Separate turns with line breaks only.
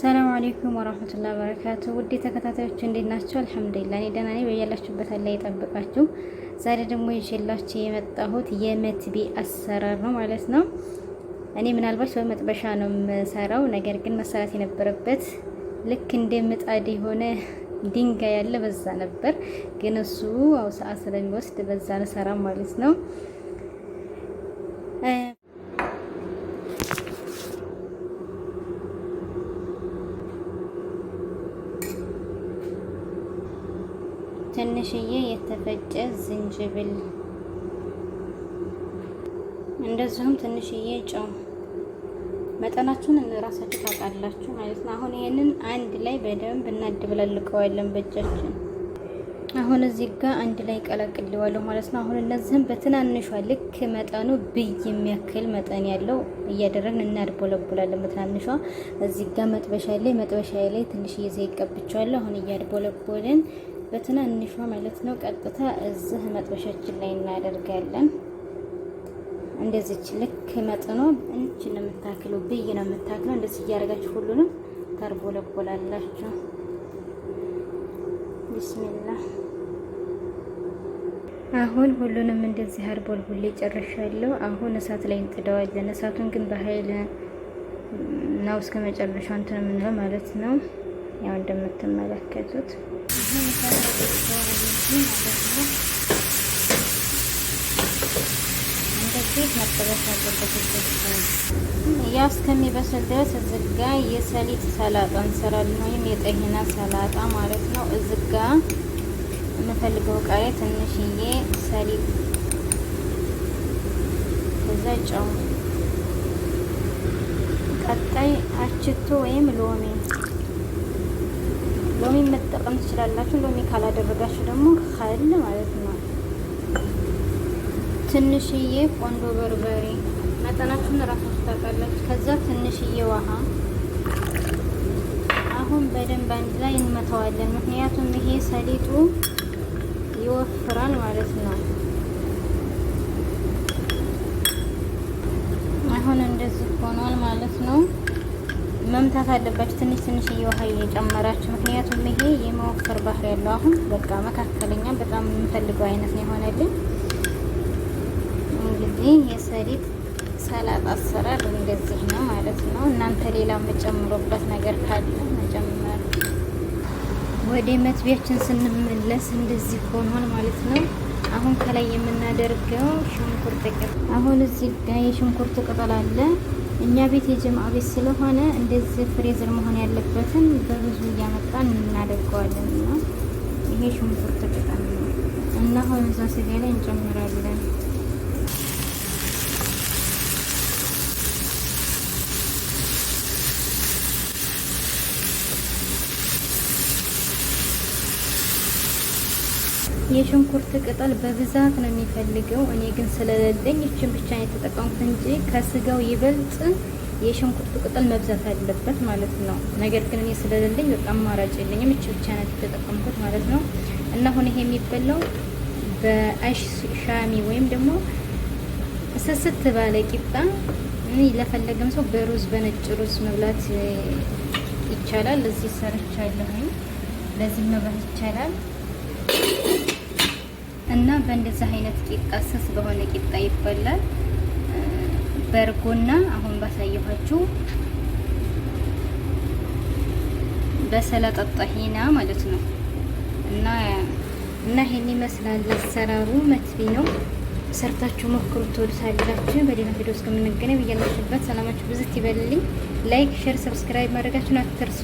ሰላም አለይኩም ወራህመቱላሂ ወበረካቱ። ውድ ተከታታዮች እንዴት ናችሁ? አልሐምዱሊላህ እኔ ደህና ነኝ። በያላችሁበት አላህ ይጠብቃችሁ። ዛሬ ደግሞ ይዤላችሁ የመጣሁት የመትቢ አሰራር ነው ማለት ነው። እኔ ምናልባት በመጥበሻ ነው የምሰራው፣ ነገር ግን መሰራት የነበረበት ልክ እንደ ምጣድ የሆነ ድንጋይ ያለ በዛ ነበር፣ ግን እሱ አው ሰዓት ስለሚወስድ በዛ ልሰራ ማለት ነው። ትንሽዬ የተፈጨ ዝንጅብል እንደዚሁም ትንሽዬ ጨው፣ መጠናችሁን ራሳችሁ ታውቃላችሁ ማለት ነው። አሁን ይሄንን አንድ ላይ በደንብ እናድብላልቀዋለን በእጃችን። አሁን እዚህ ጋር አንድ ላይ ቀላቅለዋለሁ ማለት ነው። አሁን እነዚህም በትናንሿ ልክ መጠኑ ብይ የሚያክል መጠን ያለው እያደረግን እናድቦለቡላለን በትናንሿ። እዚህ ጋር መጥበሻ ላይ ትንሽዬ ዘይት ቀብቻለሁ። አሁን እያድቦለቦልን በትናንሿ ማለት ነው። ቀጥታ እዚህ መጥበሻችን ላይ እናደርጋለን። እንደዚች ልክ መጠኗ እንቺ ነው የምታክለው፣ ብይ ነው የምታክለው። እንደዚህ እያደረጋችሁ ሁሉንም ታርቦለቦላላችሁ። ቢስሚላህ። አሁን ሁሉንም እንደዚህ አርቦልቡሌ ጨርሻለሁ። አሁን እሳት ላይ እንጥደዋለን። እሳቱን ግን በኃይል ነው እስከ መጨረሻው እንትን የምንለው ማለት ነው። ያው እንደምትመለከቱት እንደዚህ መጠበስ አለበት። ያው እስከሚበስል ድረስ እዚህ ጋ የሰሊጥ ሰላጣ እንሰራለን፣ ወይም የጠሂና ሰላጣ ማለት ነው። እዚህ ጋ የምፈልገው ቃሪያ፣ ትንሽዬ ሰሊጥ፣ ከዛ ጨው፣ ቀጣይ አችቶ ወይም ሎሚ መጠቀም ትችላላችሁ። ሎሚ ካላደረጋችሁ ደግሞ ኸል ማለት ነው። ትንሽዬ ቆንዶ በርበሬ፣ መጠናችሁን እራሳችሁ ታውቃላችሁ። ከዛ ትንሽዬ ውሃ። አሁን በደንብ አንድ ላይ እንመታዋለን፣ ምክንያቱም ይሄ ሰሊጡ ይወፍራል ማለት ነው። አሁን እንደዚህ ሆኗል ማለት ነው። መምታት አለባችሁ ትንሽዬ ውሃ እየጨመራችሁ፣ ምክንያቱም ይሄ የመወፈር ባህሪ ያለው። አሁን በቃ መካከለኛ በጣም የምፈልገው አይነት ነው የሆነልኝ። እንግዲህ የሰሊጥ ሰላጣ አሰራር እንደዚህ ነው ማለት ነው። እናንተ ሌላ መጨምሮበት ነገር ካለ መጨመር። ወደ መጥቢያችን ስንመለስ እንደዚህ ሆኗል ማለት ነው። አሁን ከላይ የምናደርገው ሽንኩርት ቅጠል። አሁን እዚህ ጋር የሽንኩርት ቅጠል አለ። እኛ ቤት የጀማዓ ቤት ስለሆነ እንደዚህ ፍሬዘር መሆን ያለበትን በብዙ እያመጣን እናደርገዋለን። እና ይሄ ሽንኩርት ቅጠል ነው እና አሁን እዛ ስጋ ላይ እንጨምራለን። የሽንኩርት ቅጠል በብዛት ነው የሚፈልገው። እኔ ግን ስለሌለኝ እችን ብቻ ነው የተጠቀምኩት እንጂ ከስጋው ይበልጥ የሽንኩርት ቅጠል መብዛት አለበት ማለት ነው። ነገር ግን እኔ ስለሌለኝ በጣም አማራጭ የለኝም፣ እች ብቻ ነው የተጠቀምኩት ማለት ነው። እና አሁን ይሄ የሚበላው በአሽ ሻሚ ወይም ደግሞ ስስት ባለ ቂጣ፣ ለፈለገም ሰው በሩዝ በነጭ ሩዝ መብላት ይቻላል። እዚህ ሰርቻለሁ፣ ለዚህ መብላት ይቻላል። እና በእንደዚህ አይነት ቂጣ ስስ በሆነ ቂጣ ይበላል። በርጎና አሁን ባሳየኋችሁ በሰላጣ ጠሂና ማለት ነው። እና ይሄን ይመስላል አሰራሩ። መትቢ ነው፣ ሰርታችሁ ሞክሩት፣ ትወዱታላችሁ። በሌላ ቪዲዮ እስከምንገናኝ በያላችሁበት ሰላማችሁ ብዝት ይበልልኝ። ላይክ፣ ሼር፣ ሰብስክራይብ ማድረጋችሁን አትርሱ።